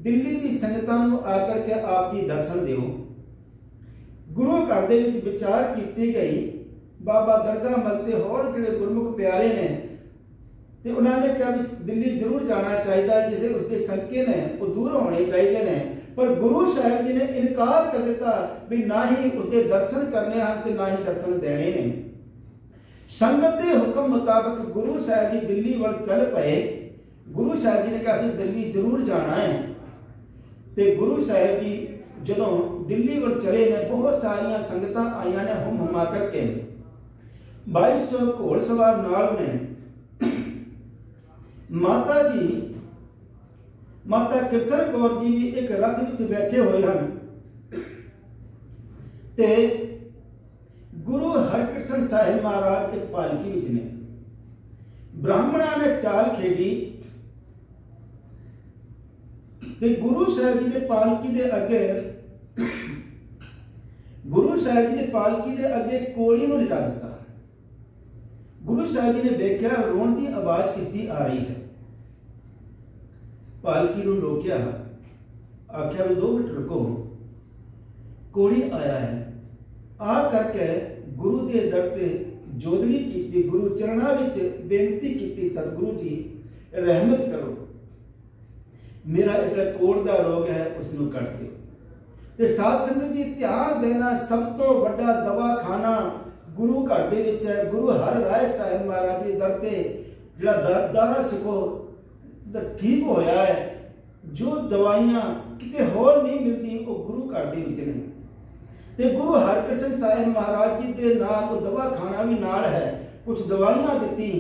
A: दिल्ली की संगतां नूं आकर के आप जी दर्शन दिओ। गुरु घर दे विच विचार की गई, बाबा दरगाह मल ते होर जिहड़े गुरमुख प्यारे ने, तो उन्होंने कहा भी दिल्ली जरूर जाना चाहिए, जिसे उसके संके ने वो दूर होने चाहिए ने, पर गुरु साहिब जी ने इनकार कर दिता भी ना ही उसके दर्शन करने हैं तो ना ही दर्शन देने ने। संगत के हुक्म मुताबिक गुरु साहिब जी दिल्ली वाल चल पे। गुरु साहिब जी ने कहा दिल्ली जरूर जाना है, तो गुरु साहिब जी जदों दिल्ली वाल चले ने, बहुत सारिया संगत आईया ने हुम हुमा करके, 2200 घोड़सवार नाल ने। माता जी माता कृष्ण कौर जी भी एक रथ में बैठे हुए हैं, ते गुरु हरकृष्ण साहिब महाराज एक पालकी विच ने। ब्राह्मणा ने चाल खेड़ी, ते गुरु साहिब जी दे पालकी दे अगे गुरु साहिब जी दे पालकी दे अगे कोड़ी नूं लिटा दिता। गुरु साहिब जी ने देखा रोण की आवाज किसकी आ रही है, पालकी नूं रोकिया, आख्या भी 2 मिनट रुको, कोड़ी आया है। आ करके गुरु के दर ते जोदड़ी की, गुरु चरणा विच बेनती की, सतगुरु जी रहमत करो, मेरा एक कोड़ का रोग है उसनूं कट दो। ते साध संगत जी ध्यान देना, सब तो बड़ा दवाखाना गुरु घर दे विच है। गुरु हर राय साहिब महाराज के दर ते जिहड़ा दारा सिखो ठीक होया है, जो दवाइयां किते होर नहीं मिलती वो गुरु घर दे विच ने। ते गुरु हरकृष्ण साहिब महाराज जी के नाल वो दवाखाना भी नाल है, कुछ दवाइयां दित्ती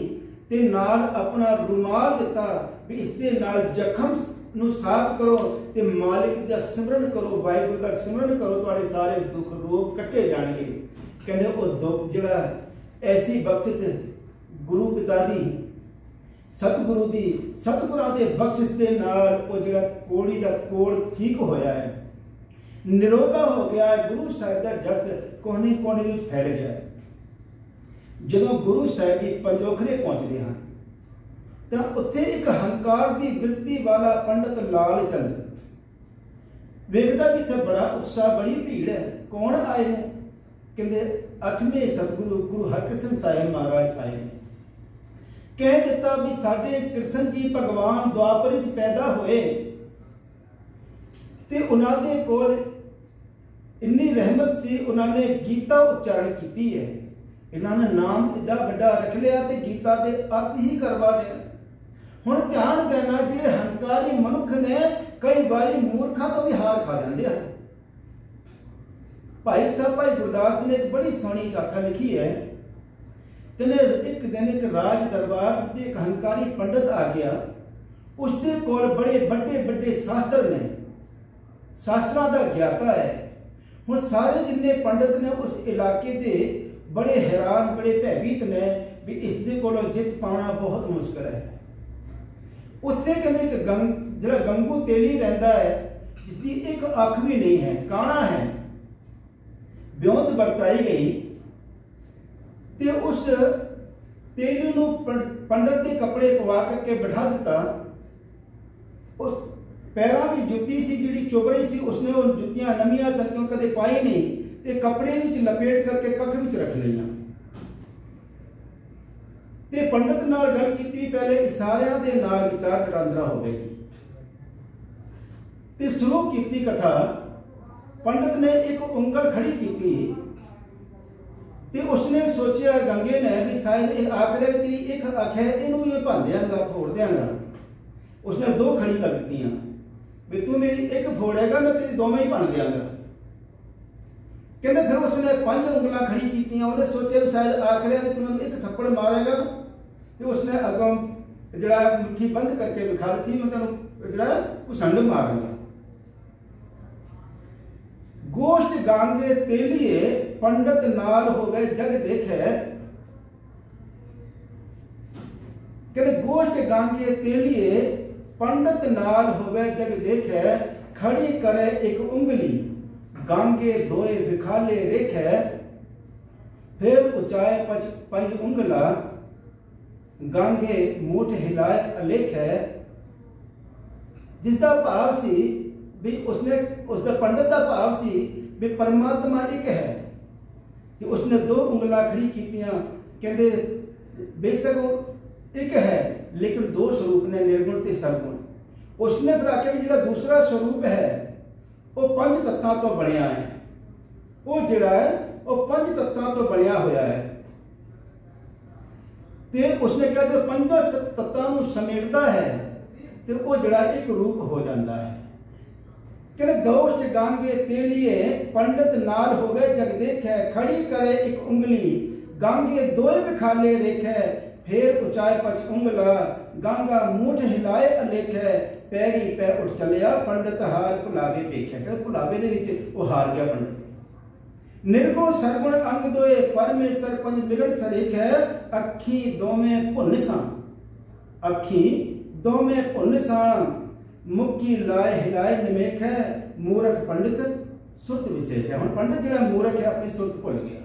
A: ते नाल अपना रुमाल दिता भी इसके नाल जख्म नूं साफ करो ते मालिक दा सिमरन करो, वाहिगुरू दा सिमरन करो, तुहाडे सारे दुख रोग कटे जाणगे। कहंदे वो दुख जिहड़ा ऐसी बख्शिश गुरु पिता दी, सतगुरु दी, सतगुरां दे बख्शिश दे नाल वो जिहड़ा कोड़ी दा कोड़ ठीक होया है, निरोगा हो गया है। गुरु साहिब दा जस कोने कोने विच फैल गया है। जदों गुरु साहिब जी पंजोखरे पहुंचते हैं तो उत्थे एक हंकार की वृत्ति वाला पंडित लाल चंद वेखदा भी इत्थे बड़ा उत्साह, बड़ी भीड़ है, कौन आए ने? कहते 8वें सतगुरु गुरु हरकृष्ण साहिब महाराज आए ने। कह दिता भी साडे कृष्ण जी भगवान द्वापर विच पैदा होए ते उन्हां दे कोल इन्नी रहमत सी, उन्होंने गीता उच्चारण की है, इन्होंने नाम एडा बड़ा रख लिया ते गीता के अर्थ ही करवा दिया। हुण ध्यान देना, जिहड़े हंकारी मनुख ने कई बारी मूर्खा तो भी हार खा जाते हैं। भाई साहब भाई गुरदास ने एक बड़ी सोहनी गाथा लिखी है। कहते एक दिन एक राज दरबार में एक हंकारी पंडित आ गया, उसके कोल बड़े बड़े बड़े शास्त्र ने, शास्त्रां दा ज्ञाता है। हुण सारे जिन्ने पंडित ने उस इलाके के बड़े हैरान, बड़े भयभीत ने भी इसके कोलों जित पाना बहुत मुश्किल है। उत्थे कहते कि जिहड़ा गंगू तेली रहिंदा है, जिसकी एक अख भी नहीं है, काना है, ब्योंत बरताई गई ते उस तेली नूं पंडित के कपड़े पवा करके बिठा दिता। उस पैरों की जुत्ती सी जिहड़ी चुभ रही सी, उसने वो जुत्तियां नवीं सकियों कदे पाई नहीं ते कपड़े विच लपेट करके कख विच रख लईआं। ते पंडित नाल गल कीती, पहले सारियां दे नाल विचार वटांदरा होवेगी ते शुरू कीती कथा। पंडित ने एक उंगल खड़ी की ते उसने सोचा गंगे ने भी शायद ये आखिर तेरी एक अख है, इनू भी मैं भन देंगा, फोड़ देंगा। उसने 2 खड़ी कर दी भी तू मेरी एक फोड़ेगा, मैं तेरी दोवें ही भन देंगा। कहते फिर उसने 5 उंगलां खड़ी की, उन्हें सोचा भी शायद आखिर तू मैं एक थप्पड़ मारेगा। तो उसने अगों जड़ा मुट्ठी बंद करके विखा दी, मैं तेन जड़ा घुसंड मारूंगा। गोष्ठ गांगे तेलिए पंडित नाल होवे जग देखे, कहते गोष्ठ गांगे तेलिए पंडित नाल होवे जग देखे, खड़ी करे एक उंगली गांगे दोए विखाले रेखे, फिर उचाए पंज उंगला गांगे मूठ हिलाए अलेखे। जिसका भाव सी भी उसने उसका पंडित का भाव सी भी परमात्मा एक है कि उसने दो उंगला खड़ी कीतियां, कहते बेशक वो एक है लेकिन दो स्वरूप ने, निर्गुण ते सरगुण। उसने फिर आके भी जो दूसरा स्वरूप है वो पंज तत्तां तो बनया है, वो जिहड़ा है वो पंज तत्तां तो बनया होया है। ते उसने कहा जो पंजा तत्तां नूं समेटदा है ते वो जिहड़ा एक रूप हो जाता है। कहते गोष्ठ गांगे तेलिए पंडित नाल होवे जग देखे, खड़ी करे एक उंगली गांगे दोए विखाले रेखे, फिर उचाए पच उंगला गांगा मूठ हिलाए अलेखे, पैरी पै उठ चलिया पंडित हार भुलावे पेखे। कहते भुलावे दे विच वो हार गया पंडित। निर्गुण सरगुण अंग दोए परमेश्वर पंज मिलन सरेखे, अखी दोवें भुन सा, अखी दोवें भुन सा, मुक्की लाए हिलाए निमेखे, मूर्ख पंडित सुरत विसेख है। हुण पंडित जिहड़ा मूर्ख है अपनी सुरत भुल गया।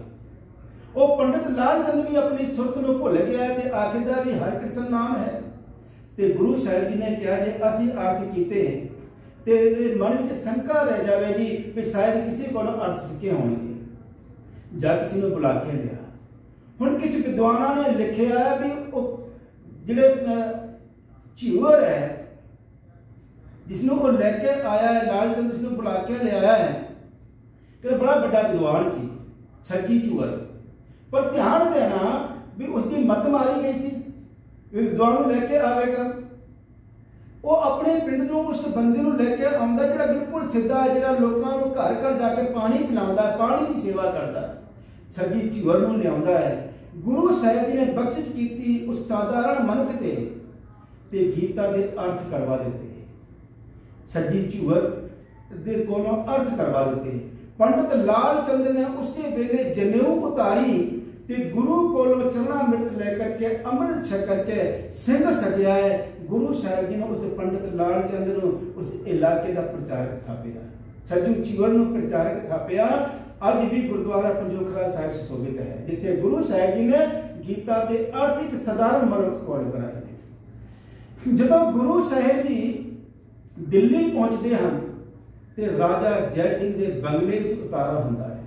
A: वो पंडित लाल चंद भी अपनी सुरत नूं भुल गया ते आखिदा भी हर कृष्ण नाम है। ते गुरु साहिब जी ने कहा जे असीं अर्थ कीते तेरे मन में शंका रह जाएगी भी शायद किसी को अर्थ सिक्के होंगे। जब किसी ने बुला के लिया, हुण कुछ विद्वाना ने लिखिया भी जिहड़े झिवर है जिसनों वो लेके आया है लाल चंद, जिसनों बुला के लिया है कि बड़ा बड़ा विद्वान सी छगी झूर, पर ध्यान देना भी उसकी मत मारी गई सी विद्वान लेके आवेगा। वो अपने पिंड नूं उस बंदे नूं लेके आउंदा जिहड़ा बिल्कुल सीधा जिहड़ा लोकां नूं घर घर जाके पानी पिलाउंदा है, पानी की सेवा करता है, छगी झूर नूं लिआउंदा है। गुरु साहिब जी ने बख्शिश की उस साधारण मनुख ते गीता के अर्थ करवा दिते, छगी झूर दे कोलों अर्थ करवा दिते। पंडित लाल चंद ने उसी वेले जनेऊ उतारी ते गुरु कोलों चरणामृत लेकर के अमृत छक करके सिंह सकिया है। गुरु साहिब जी ने उस पंडित लाल चंद नूं उस इलाके का प्रचारक थापिया, छगी झूर नूं प्रचारक थापिया। अज भी गुरुद्वारा पंजोखरा साहिब सुशोभित है जिथे गुरु साहिब जी ने गीता के अर्थ एक साधारण मनुख कोल कराए। जदों गुरु साहिब जी दिल्ली पहुंचते हैं तो राजा जय सिंह के बंगले में उतारा होता है,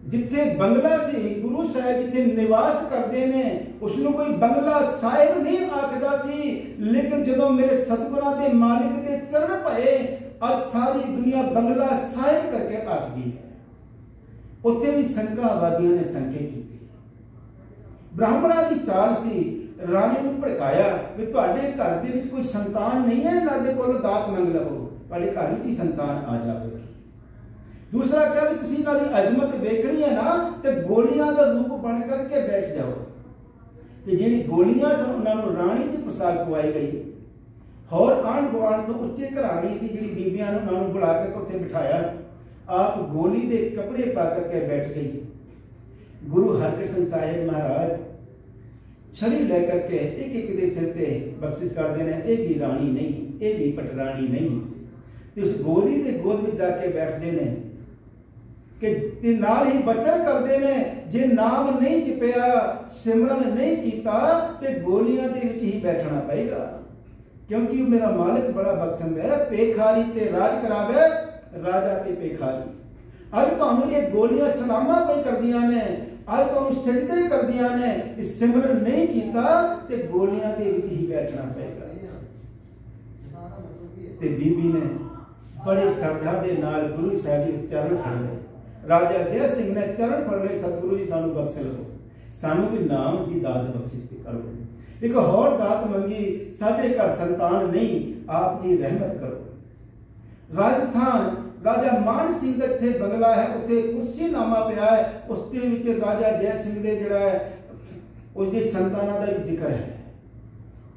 A: जिथे बंगला से गुरु साहिब जिथे निवास करते हैं उसनों कोई बंगला साहिब नहीं आखदा सी, लेकिन जदों मेरे सतगुरां दे मालिक दे चरण पए अब सारी दुनिया बंगला साहिब करके आख गई है। उत्थे भी शंकावादियों ने शंके की, ब्राह्मणा की चाल सी, रानी नूं भड़काया भी तुहाडे घर दे विच कोई संतान नहीं है, इन्हां दे कोलों दात मंग लवो, तुहाडे घर विच ही संतान आ जावेगी। दूसरा क्या भी तुसीं इन्हां दी अजमत वेखणी है ना ते गोलियां दा रूप बन करके बैठ जाओ। ते जिहड़ी गोलियां सन उन्हां नूं राणी दी पोशाक पवाई गई, होर आंढ गुआंढ तो उच्चे घराणी दी जिहड़ी बीबियां ने उन्हां नूं बुला के उत्थे बिठाया, आप गोली दे कपड़े पा करके बैठ गई। गुरु हरकृष्ण साहिब महाराज छड़ी लेकर के एक एक दे सिर ते बख्शिश करते हैं, ये भी रानी नहीं, ये भी पटरानी नहीं। तो उस गोली के गोद में जाके बैठते हैं कि नाल ही बचन करते हैं जे नाम नहीं जपिया सिमरन नहीं किया तो गोलियां दे विच ही बैठना पएगा, क्योंकि मेरा मालिक बड़ा बख्शंद है, पेखारी ते राज करावे राजा ते पेखारी। अज तुहानूं ये गोलियां सलामा पे करदियां ने, अज तुहानूं सिजदे करदियां ने, इस सिमरन नहीं किया तो गोलियां दे विच ही बैठना पएगा। ते बीबी ने बड़े श्रद्धा के नाल गुरु साहिब जी चरण फड़ लए। राजा जय सिंह ने चरण फड़ लए, सतगुरु जी सानू बख्श लो, सानू भी नाम की दात बख्शिश करो। एक होर दात मंगी, साडे घर संतान नहीं, आप जी रहमत करो। राजस्थान राजा मान सिंह का इत्थे बंगला है, उत्थे कुर्सी नामा पिया है, उसके विच राजा जय सिंह दे जिहड़ा है उसकी संतानां दा भी जिक्र है।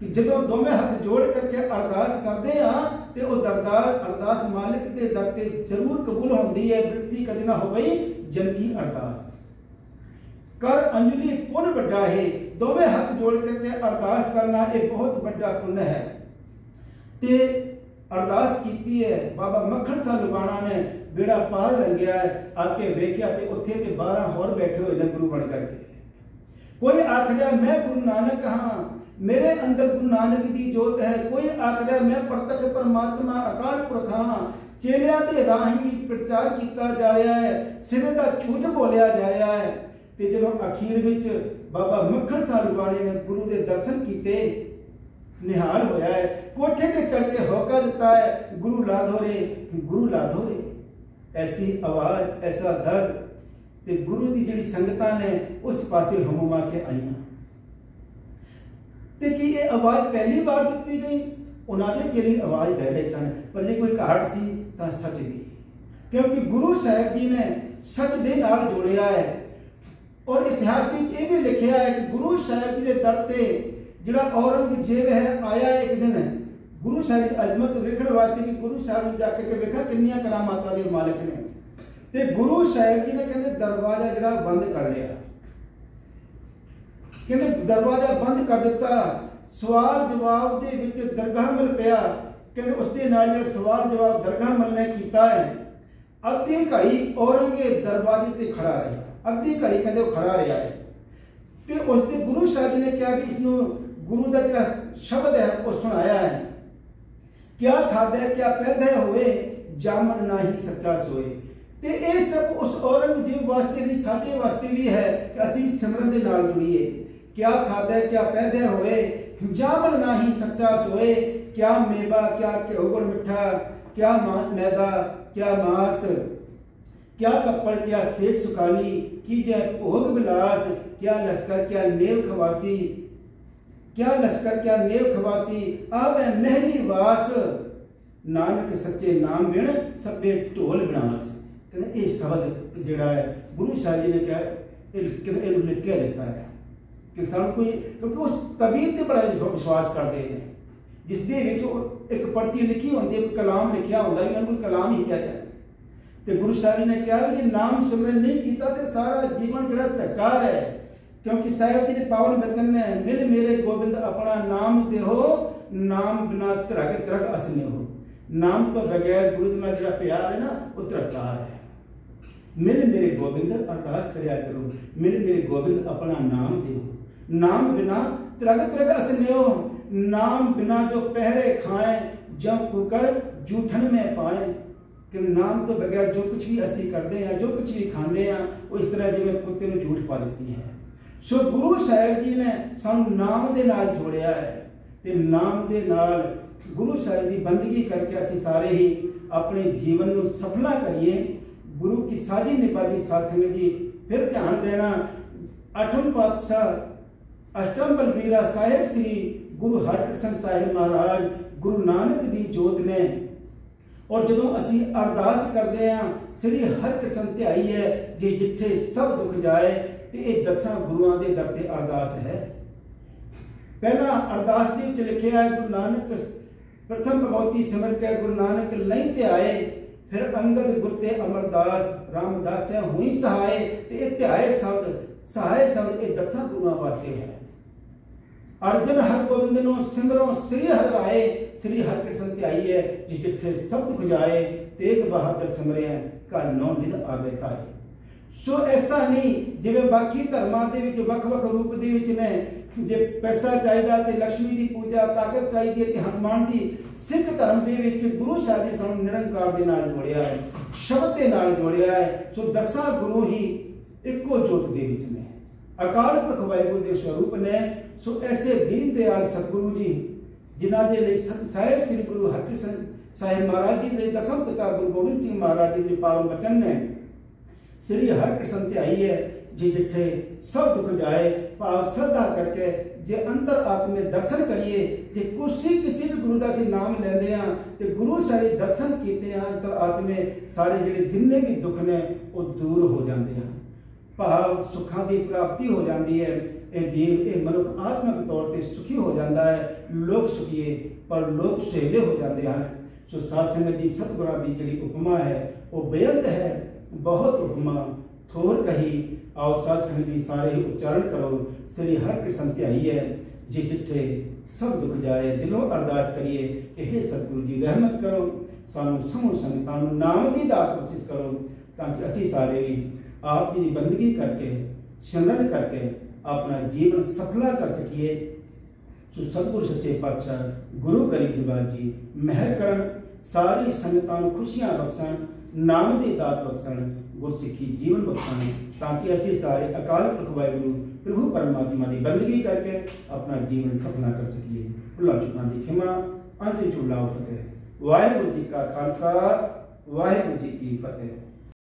A: कि जदों दोवें हथ जोड़ करके अरदास करते हैं तो वह अरदास मालिक के दर ते जरूर कबूल होती है। बिरती कदी ना हो गई जन की अरदास कर अंजलि पुण्य बड़ा है। दोवें हथ जोड़ करके अरदास करना एक बहुत बड़ा पुण्य है। ते अरदास की है बाबा मक्खन शाह लुबाना ने बेड़ा पार लंघिया है। आके वेख्या ते उत्थे ते 12 होर बैठे हुए ने गुरु बन करके। कोई आखिया मैं गुरु नानक हाँ, मेरे अंदर गुरु नानक की जोत है। कोई आखिया मैं प्रत्यक्ष परमात्मा अकाल पुरख हाँ। चेलियां दे राही प्रचार किया जा रहा है, सिरे का झूठ बोलिया जा रहा है। ते जदों अखीर विच बाबा मक्खन शाह लुबाने ने गुरु के दर्शन किए, निहाल होया है, कोठे ते चढ़ के होका दिता है, गुरु लाधो रे, गुरु लाधो रे। ऐसी आवाज, ऐसा दर्द ते गुरु की जिहड़ी संगतां ने उस पासे हुमुमा के आईयां। ते कि ये आवाज पहली बार दी गई? उन्होंने चेले आवाज दे रहे सन, पर जे कोई घाट सी तां सच दी, क्योंकि गुरु साहब जी ने सच दे नाल जोड़िया है। और इतिहास में यह भी लिखा है कि गुरु साहब जी के दर ते जिहड़ा औरंगजेब है आया एक दिन गुरु साहब की अजमत वेखण वास्ते कि गुरु साहब ने जाके के वेखा किन्नियां करामातां दे मालिक ने। ते गुरु साहब जी ने कहते दरवाजा जिहड़ा बंद कर लिया, कहते दरवाजा बंद कर दिता। सवाल जवाब दे विच दरगाह मिल पिया। कहते उसके नाल जिहड़ा सवाल जवाब दरगाह मल ने कीता है। अद्धी घड़ी औरंगजेब दरवाजे ते खड़ा रहा, अद्धी घड़ी कहते वो खड़ा रहा है। ते उसके गुरु साहब जी ने कहा कि इसनूं गुरु का जिहड़ा शब्द है वह सुनाया है, क्या खादा क्या पैदा होए जामन ना ही सच्चा सोए। ते ये सब उस औरंगजेब वास्ते नहीं साडे वास्ते भी है कि असीं सिमरन दे नाल जुड़ीए। क्या खादा क्या पैदा होए जामन ना ही सच्चा सोए। क्या मेवा क्या घ्यो मिठा, क्या मैदा क्या मांस, क्या कपड़ क्या सेज सुखाली, की जय भोग विलास, क्या लश्कर क्या नेव खवासी, क्या लश्कर क्या नेव खवासी, आवे महली वास, नानक सच्चे नाम बिन सभे ढोल विनाश। कहते ये शब्द जिहड़ा है गुरु साहब जी ने क्या लिख के दिता है कि सब कोई, क्योंकि उस तबीयत पर बड़ा विश्वास करते हैं जिसदे विच एक पर्ची लिखी होती है, कलाम लिखा होता है, उन्होंने कलाम ही कहा जाए। तो गुरु साहब जी ने कहा कि नाम सिमरन नहीं किया तो सारा जीवन जिहड़ा धिक्कार है। क्योंकि साहब जी के पावन वचन ने मिल मेरे गोबिंद अपना नाम देहो, नाम बिना त्रग त्रग असने हो। नाम तो बगैर गुरु के नाल जिहड़ा प्यार है ना वो धिक्कार है। मिल मेरे गोबिंद अरदास करया करो, मिल मेरे गोबिंद अपना नाम देहो, नाम बिना त्रग त्रग असने हो। नाम बिना जो पहरे खाए जो कुकर जूठन में पाए। कि नाम तो बगैर जो कुछ भी असी करते हैं, जो कुछ भी खाते हैं, वो इस तरह जिवें कुत्ते में झूठ पा देती है। सो गुरु साहब जी ने सानू नाम दे नाल जोड़िया है। ते नाम दे नाल गुरु साहब की बंदगी करके असी सारे ही अपने जीवन को सफला करिए। गुरु की साजी निभाती साध संगत जी फिर ध्यान देना। अठम पातशाह अष्टम बलबीरा साहिब श्री गुरु हरकृष्ण साहिब महाराज गुरु नानक दी जोत ने। और जदों असी अरदास करते हैं श्री हरकृष्ण ध्याई है जे जिथे सब दुख जाए, तो ये 10 गुरुआं दे दर ते अरदास है। पहला अरदास दे विच लिखिया है गुरु नानक प्रथम भगवती सिमर के गुरु नानक लई ते आए, फिर अंगद गुर ते अमरदास रामदास हुई सहाय। तो ये ध्याए शब्द सहाय शब्द ये 10 गुरुआं वास्ते है। अर्जन हर गोबिंद नो सिमरो श्री हर राय, श्री हरकृष्ण ध्याई है जिस जिथे सब दुख जाए, तेग बहादुर सिमरे घर नौ निध आवे ताए। सो ऐसा नहीं जिवें बाकी धर्मां दे विच वख-वख रूप दे विच ने, जे पैसा चाहिए तो लक्ष्मी की पूजा, ताकत चाहिए तो हनुमान जी। सिख धर्म के विच गुरु साहब जी सानू निरंकार दे नाल जोड़िया है, शब्द के नाल जोड़िया है। सो 10 गुरु ही इको जोत दे विच ने, अकाल पुरख वाहिगुरू दे स्वरूप ने। सो ऐसे दीन दयाल सतगुरु जी जिन्हां दे लई साहिब श्री गुरु हरकृष्ण साहिब महाराज जी दे दसम पिता गुरु गोबिंद सिंह महाराज जी दे पावन वचन ने श्री हरकृष्ण ध्याई है जे जिथे सब दुख जाए। भाव श्रद्धा करके जे अंतर आत्मे दर्शन करिए, जे किसी भी गुरु का असीं नाम लेंदे हां ते गुरु सारे दर्शन कीते हां, अंतर आत्मे सारे जिहड़े जिन्ने भी दुख ने वो दूर हो जाते हैं। भाव सुखां की प्राप्ति हो जाती है। ये जीव ये मनुख आत्मक तौर पर सुखी हो जाता ਜਾਂਦਾ ਹੈ, ਲੋਕ ਸੁਖੀਏ ਪਰ ਲੋਕ ਸੁਹੇਲੇ ਹੋ ਜਾਂਦੇ ਹਨ। ਸੋ ਸਾਧ ਸੰਗਤ ਜੀ, ਸਤਿਗੁਰਾਂ ਦੀ ਜਿਹੜੀ ਉਪਮਾ ਹੈ ਉਹ ਬੇਅੰਤ ਹੈ, ਬਹੁਤ ਉਪਮਾ ਥੋਰ ਕਹੀ। ਆਓ ਸਾਧ ਸੰਗਤ ਜੀ ਸਾਰੇ ਹੀ ਉਚਾਰਨ ਕਰੋ, ਸ੍ਰੀ ਹਰਿ ਕ੍ਰਿਸ਼ਨ ਧਿਆਈ ਹੈ ਜੀ ਜਿੱਥੇ ਸਭ ਦੁੱਖ ਜਾਏ। ਦਿਲੋਂ ਅਰਦਾਸ ਕਰੀਏ, ਇਹ ਸਤਿਗੁਰੂ ਜੀ ਰਹਿਮਤ ਕਰੋ, ਸਾਨੂੰ ਸਮੂਹ ਸੰਗਤਾਂ ਨੂੰ ਨਾਮ ਦੀ ਦਾਤ ਬਖਸ਼ਿਸ਼ ਕਰੋ, ਤਾਂ ਕਿ ਅਸੀਂ ਸਾਰੇ ਵੀ ਆਪ ਜੀ ਦੀ ਬੰਦਗੀ ਕਰਕੇ, ਸਿਮਰਨ ਕਰਕੇ ਆਪਣਾ ਜੀਵਨ ਸਫਲਾ ਕਰ ਸਕੀਏ। ਸੋ ਸਤਿਗੁਰ ਸੱਚੇ ਪਾਤਸ਼ਾਹ ਗੁਰੂ ਗਰੀਬ ਨਿਵਾਜ ਜੀ ਮਿਹਰ ਕਰਨ, ਸਾਰੀ ਸੰਗਤਾਂ ਨੂੰ ਖੁਸ਼ੀਆਂ ਬਖਸ਼ਣ, ਨਾਮ ਦੀ ਦਾਤ ਬਖਸ਼ਣ, ਗੁਰਸਿੱਖੀ ਜੀਵਨ ਬਖਸ਼ਣ, ਤਾਂ ਕਿ ਅਸੀਂ ਸਾਰੇ ਅਕਾਲ ਪੁਰਖ ਵਾਹਿਗੁਰੂ ਪ੍ਰਭੂ ਪਰਮਾਤਮਾ ਦੀ ਬੰਦਗੀ ਕਰਕੇ ਆਪਣਾ ਜੀਵਨ ਸਫਲਾ ਕਰ ਸਕੀਏ। ਭੁੱਲਾਂ ਚੁੱਕਾਂ ਦੀ ਖਿਮਾ, ਅੰਤ ਵਿੱਚ ਲਾਓ ਫਤਿਹ। ਵਾਹਿਗੁਰੂ ਜੀ ਕਾ ਖਾਲਸਾ, ਵਾਹਿਗੁਰੂ ਜੀ ਕੀ ਫਤਿਹ।